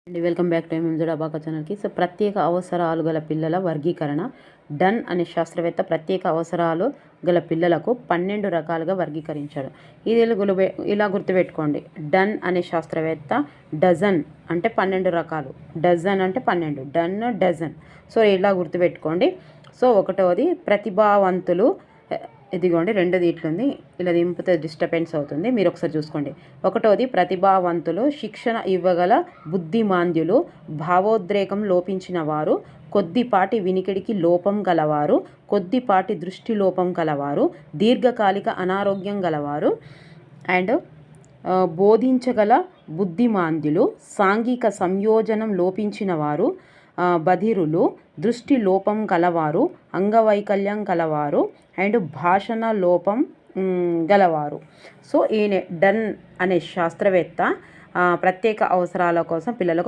అండి welcome back to ఎంఎంజెడ్ abaca ఛానల్కి. So ప్రత్యేక అవసరాలు గల పిల్లల వర్గీకరణ. డన్ అనే శాస్త్రవేత్త ప్రత్యేక అవసరాలు గల పిల్లలకు 12 రకాలుగా వర్గీకరించాడు. ఇది ఇలా గుర్తుపెట్టుకోండి. డన్ అనే శాస్త్రవేత్త డజన్ అంటే 12 రకాలు, డజన్ అంటే 12, డన్ డజన్. సో ఇలా గుర్తుపెట్టుకోండి. సో ఒకటవది ప్రతిభావంతులు. ఇదిగోండి రెండోది ఇట్లుంది, ఇలా దింపితే డిస్టర్బెన్స్ అవుతుంది, మీరు ఒకసారి చూసుకోండి. ఒకటోది ప్రతిభావంతులు, శిక్షణ ఇవ్వగల బుద్ధిమాంద్యులు, భావోద్రేకం లోపించిన వారు, కొద్దిపాటి వినికిడికి లోపం గలవారు, కొద్దిపాటి దృష్టి లోపం గలవారు, దీర్ఘకాలిక అనారోగ్యం గలవారు, అండ్ బోధించగల బుద్ధిమాంద్యులు, సాంఘిక సంయోజనం లోపించిన వారు, బధిరులు, దృష్టి లోపం కలవారు, అంగవైకల్యం కలవారు, అండ్ భాషణ లోపం గలవారు. సో ఈయన డన్ అనే శాస్త్రవేత్త ప్రత్యేక అవసరాల కోసం పిల్లలకు